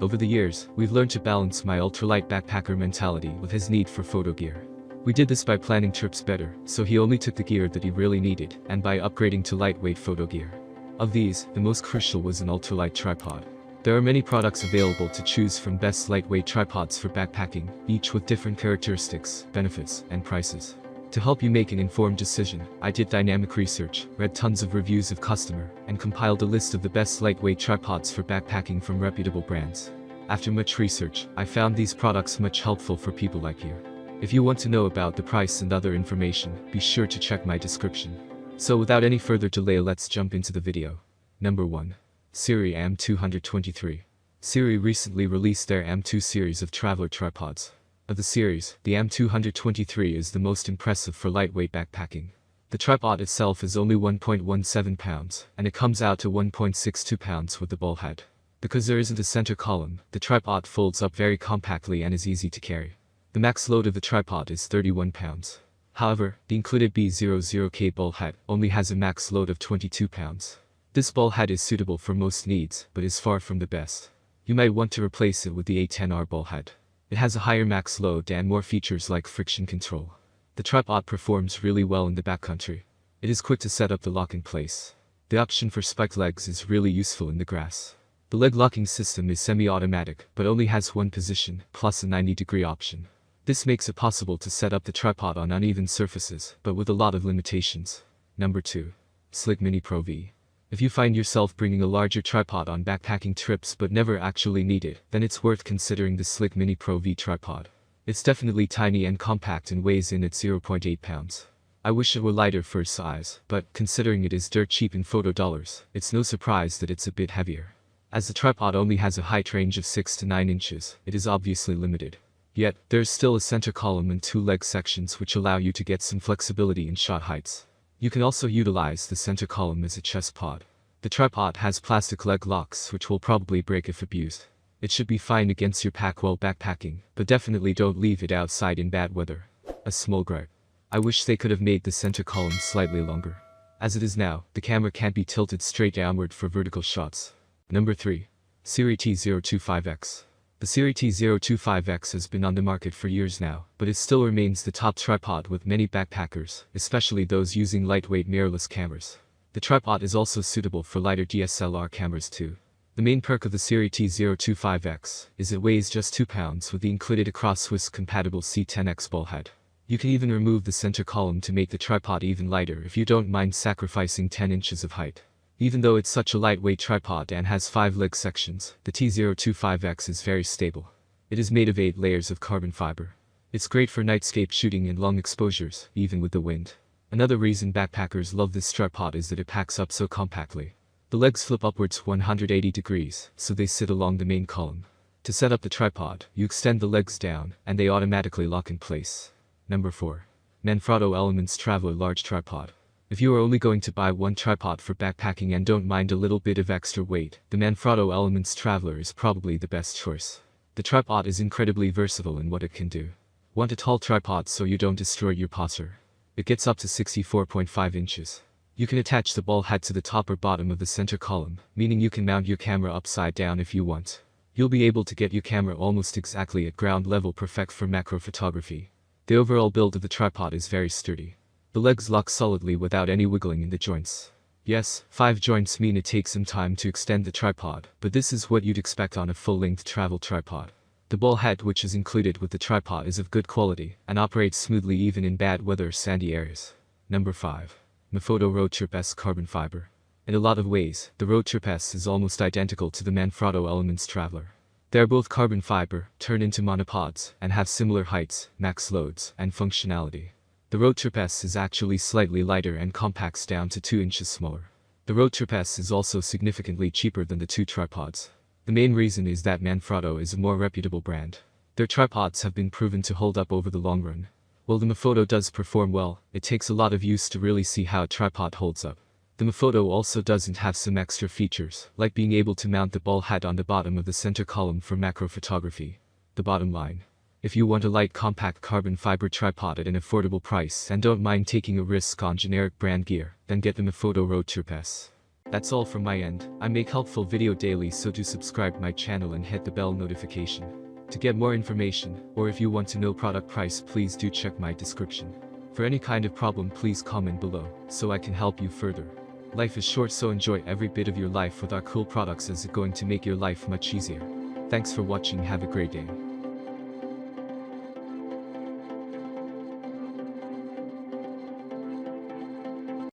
Over the years, we've learned to balance my ultralight backpacker mentality with his need for photo gear. We did this by planning trips better, so he only took the gear that he really needed, and by upgrading to lightweight photo gear. Of these, the most crucial was an ultralight tripod. There are many products available to choose from best lightweight tripods for backpacking, each with different characteristics, benefits, and prices. To help you make an informed decision, I did dynamic research, read tons of reviews of customer, and compiled a list of the best lightweight tripods for backpacking from reputable brands. After much research, I found these products much helpful for people like you. If you want to know about the price and other information, be sure to check my description. So without any further delay, let's jump into the video. Number 1. Siri AM223. Siri recently released their AM2 series of traveler tripods. Of the series, the AM223 is the most impressive for lightweight backpacking. The tripod itself is only 1.17 pounds, and it comes out to 1.62 pounds with the ball head. Because there isn't a center column, the tripod folds up very compactly and is easy to carry. The max load of the tripod is 31 pounds. However, the included B00K ball head only has a max load of 22 pounds. This ball head is suitable for most needs, but is far from the best. You might want to replace it with the A10R ball head. It has a higher max load and more features like friction control. The tripod performs really well in the backcountry. It is quick to set up the lock in place. The option for spiked legs is really useful in the grass. The leg locking system is semi-automatic, but only has one position, plus a 90-degree option. This makes it possible to set up the tripod on uneven surfaces, but with a lot of limitations. Number 2. Slik Mini Pro V. If you find yourself bringing a larger tripod on backpacking trips but never actually need it, then it's worth considering the Slik Mini Pro V tripod. It's definitely tiny and compact and weighs in at 0.8 pounds. I wish it were lighter for its size, but considering it is dirt cheap in photo dollars, it's no surprise that it's a bit heavier. As the tripod only has a height range of 6 to 9 inches, it is obviously limited. Yet, there is still a center column and 2 leg sections which allow you to get some flexibility in shot heights. You can also utilize the center column as a chest pod. The tripod has plastic leg locks which will probably break if abused. It should be fine against your pack while backpacking, but definitely don't leave it outside in bad weather. A small gripe. I wish they could have made the center column slightly longer. As it is now, the camera can't be tilted straight downward for vertical shots. Number 3. Siri T025X. The Siri T025X has been on the market for years now, but it still remains the top tripod with many backpackers, especially those using lightweight mirrorless cameras. The tripod is also suitable for lighter DSLR cameras too. The main perk of the Siri T025X is it weighs just 2 pounds with the included Across-Swiss compatible C10X ball head. You can even remove the center column to make the tripod even lighter if you don't mind sacrificing 10 inches of height. Even though it's such a lightweight tripod and has 5 leg sections, the T025X is very stable. It is made of 8 layers of carbon fiber. It's great for nightscape shooting and long exposures, even with the wind. Another reason backpackers love this tripod is that it packs up so compactly. The legs flip upwards 180 degrees, so they sit along the main column. To set up the tripod, you extend the legs down, and they automatically lock in place. Number 4. Manfrotto Elements Traveler Large Tripod. If you are only going to buy one tripod for backpacking and don't mind a little bit of extra weight, the Manfrotto Elements Traveler is probably the best choice. The tripod is incredibly versatile in what it can do. Want a tall tripod so you don't destroy your posture? It gets up to 64.5 inches. You can attach the ball head to the top or bottom of the center column, meaning you can mount your camera upside down if you want. You'll be able to get your camera almost exactly at ground level, perfect for macro photography. The overall build of the tripod is very sturdy. The legs lock solidly without any wiggling in the joints. Yes, 5 joints mean it takes some time to extend the tripod, but this is what you'd expect on a full-length travel tripod. The ball head which is included with the tripod is of good quality, and operates smoothly even in bad weather or sandy areas. Number 5. Manfrotto Roadtrip S Carbon Fiber. In a lot of ways, the Roadtrip S is almost identical to the Manfrotto Elements Traveler. They are both carbon fiber, turn into monopods, and have similar heights, max loads, and functionality. The Roadtrip S is actually slightly lighter and compacts down to 2 inches smaller. The Roadtrip S is also significantly cheaper than the 2 tripods. The main reason is that Manfrotto is a more reputable brand. Their tripods have been proven to hold up over the long run. While the Manfrotto does perform well, it takes a lot of use to really see how a tripod holds up. The Manfrotto also doesn't have some extra features, like being able to mount the ball head on the bottom of the center column for macro photography. The bottom line. If you want a light compact carbon fiber tripod at an affordable price and don't mind taking a risk on generic brand gear, then get the Manfrotto Roadtrip S. That's all from my end. I make helpful video daily, so do subscribe my channel and hit the bell notification. To get more information, or if you want to know product price, please do check my description. For any kind of problem, please comment below, so I can help you further. Life is short, so enjoy every bit of your life with our cool products, as it's going to make your life much easier. Thanks for watching, have a great day.